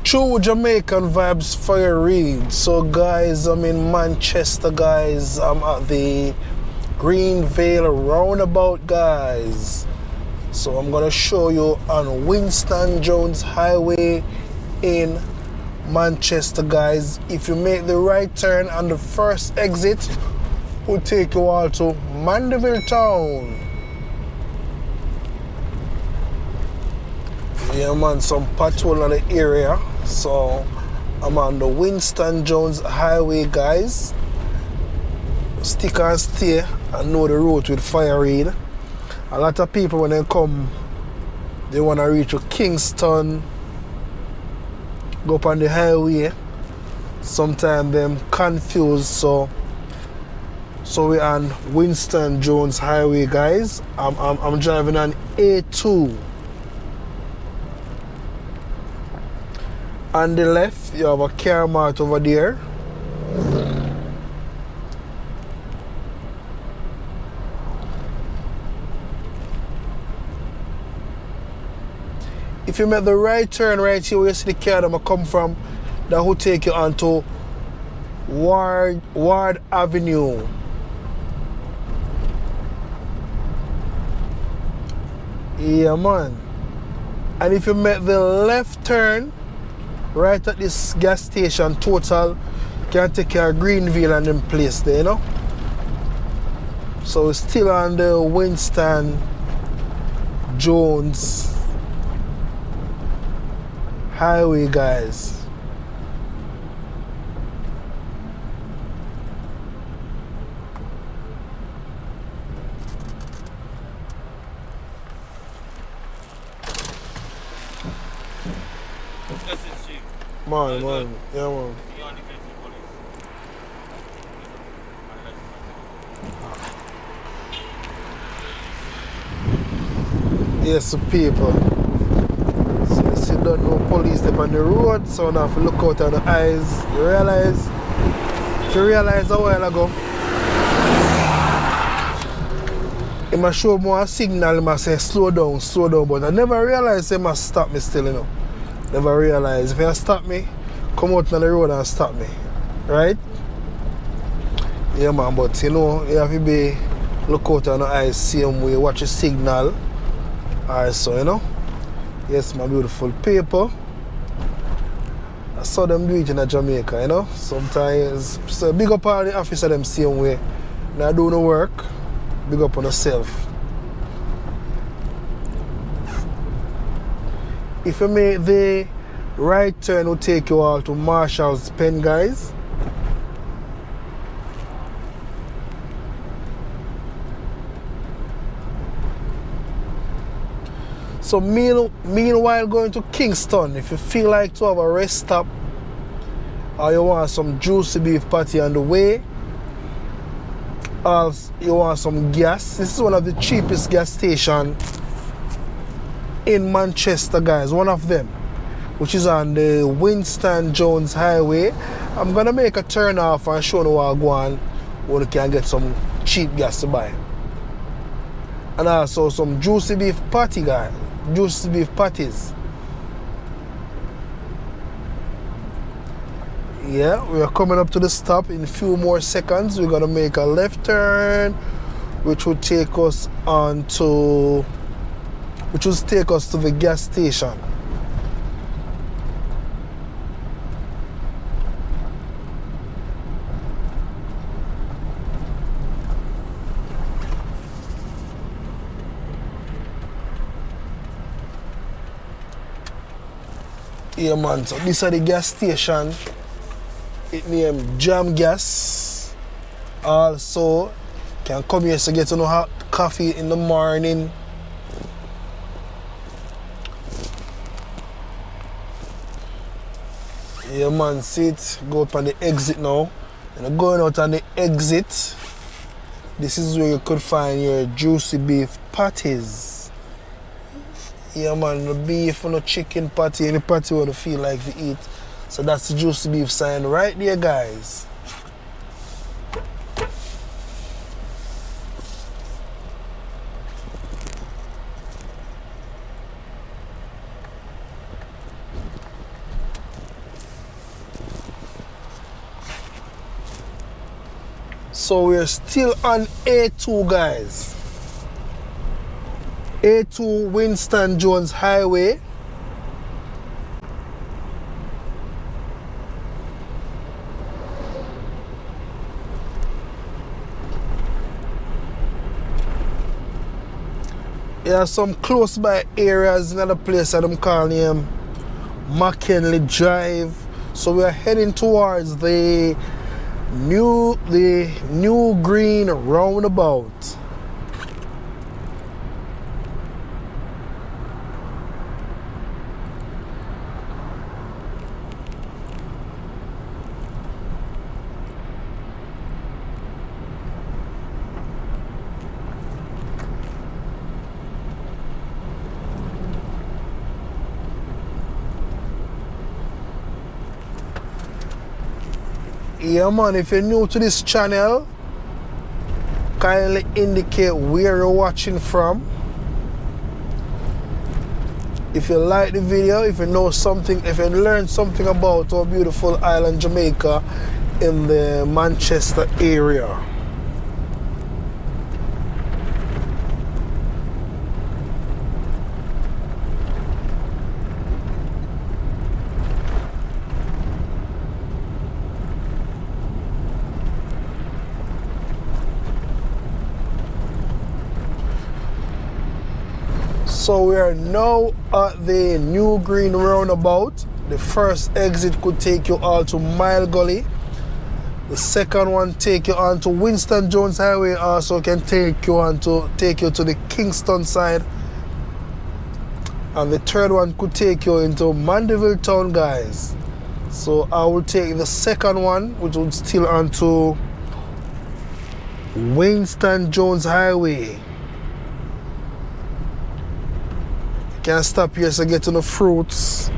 True Jamaican Vibes, Fire Reid. So guys, I'm in Manchester, guys. I'm at the Green Roundabout, guys. So I'm gonna show you on Winston Jones Highway in Manchester, guys. If you make the right turn on the first exit, will take you all to Mandeville town. Yeah man, some patrol in the area. So I'm on the Winston Jones Highway, guys. Stick and stay and know the route with Fire Reid. A lot of people when they come, they want to reach to Kingston, go up on the highway. Sometimes them confused, so we're on Winston Jones Highway, guys. I'm driving on A2. On the left, you have a car mart over there. If you make the right turn right here where you see the car that I come from, that will take you onto Ward Avenue. Yeah man. And if you make the left turn right at this gas station, Total, can take care of Greenville and them place there, you know. So it's still on the Winston Jones Highway, guys. Man, yeah man. Yes, people. So you see, don't know police up on the road, so now if you look out on the eyes, you realize, if you realize a while ago, he must show more signal, he must say slow down, but I never realized he must stop me still, you know. Never realized. If you stop me, come out on the road and stop me. Right? Yeah man, but you know, you have to be look out on the eyes, same way, watch the signal. Alright, so you know. Yes, my beautiful people. I saw them do it in Jamaica, you know. Sometimes, so big up all the officer them same way. Now do no work, big up on yourself. If you make the right turn, will take you all to Marshall's Pen, guys. So meanwhile going to Kingston, if you feel like to have a rest stop or you want some juicy beef patty on the way, or you want some gas, this is one of the cheapest gas stations in Manchester, guys. One of them, which is on the Winston Jones Highway. I'm gonna make a turn off and show you where I go on where you can get some cheap gas to buy. And also some juicy beef patty, guys. Juicy beef patties. Yeah, we are coming up to the stop in a few more seconds. We're gonna make a left turn, which will take us on to the gas station. Yeah man, so this is the gas station. It named Jam Gas. Also, can come here to get to know hot coffee in the morning. Yeah man, see it, go up on the exit now. And going out on the exit, this is where you could find your juicy beef patties. Yeah man, the beef and the chicken patty, any patty you want to feel like to eat. So that's the juicy beef sign right there, guys. So we're still on A2, guys. A2 Winston Jones Highway. There are some close by areas in other place that I'm calling McKinley Drive. So we are heading towards the new Green Roundabout. Yeah man, if you're new to this channel, kindly indicate where you're watching from. If you like the video, if you know something, if you learned something about our beautiful island Jamaica in the Manchester area. So we are now at the new Green Roundabout. The first exit could take you all to Mile Gully. The second one take you on to Winston Jones Highway, also can take you to the Kingston side. And the third one could take you into Mandeville town, guys. So I will take the second one, which would still on to Winston Jones Highway. Can stop here to get to the fruits.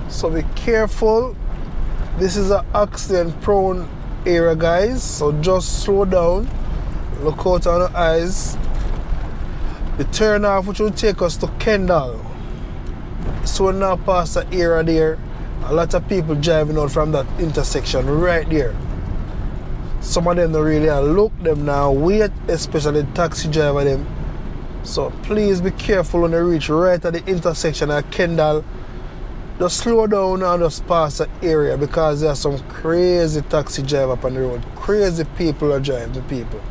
So be careful. This is an accident prone area, guys. So just slow down. Look out on the eyes. The turn off which will take us to Kendall. So we're now past the area there. A lot of people driving out from that intersection right there. Some of them don't really look them now. Wait, especially the taxi driver them. So please be careful when you reach right at the intersection at Kendall. Just slow down and just pass the area because there are some crazy taxi drivers up on the road. Crazy people are driving people.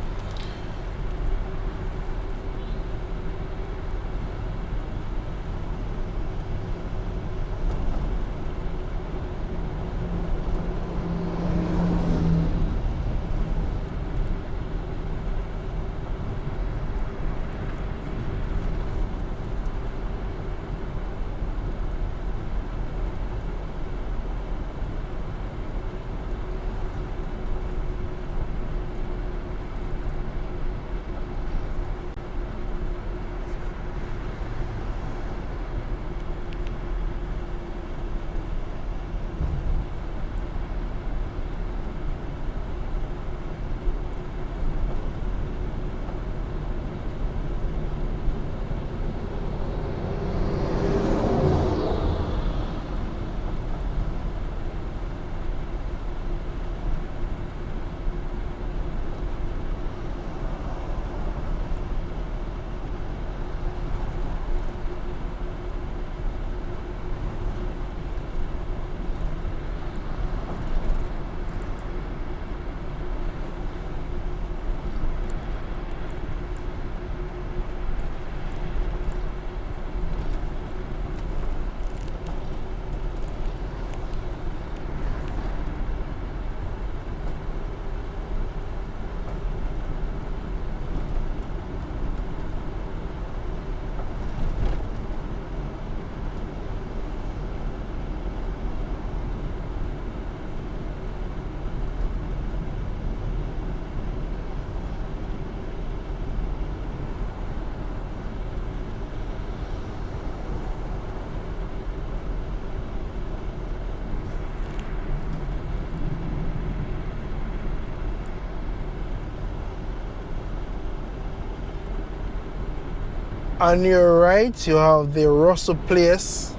On your right, you have the Russell Place.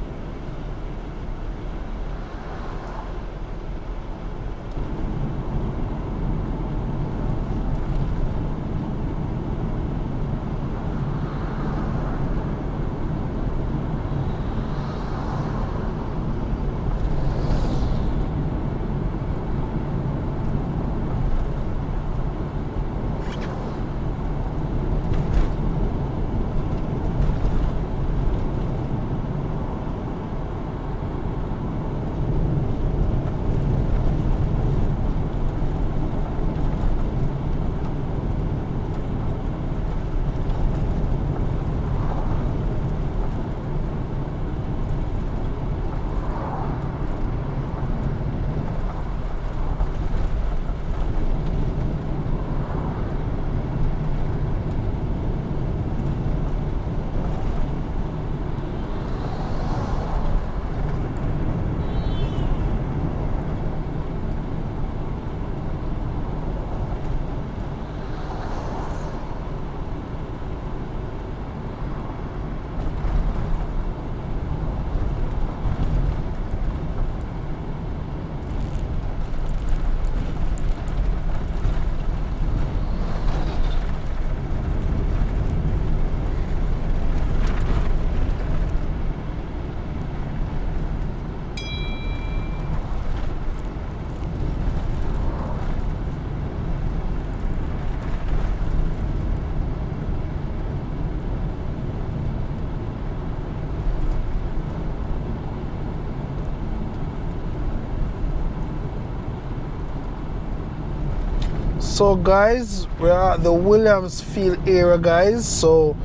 So guys, we're at the Williamsfield area, guys. So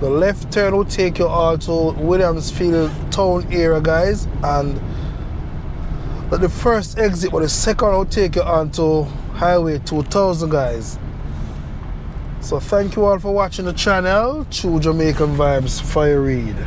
the left turn will take you all to Williamsfield town area, guys, and the first exit, but the second will take you on to Highway 2000, guys. So thank you all for watching the channel. True Jamaican Vibes, Fire Reid.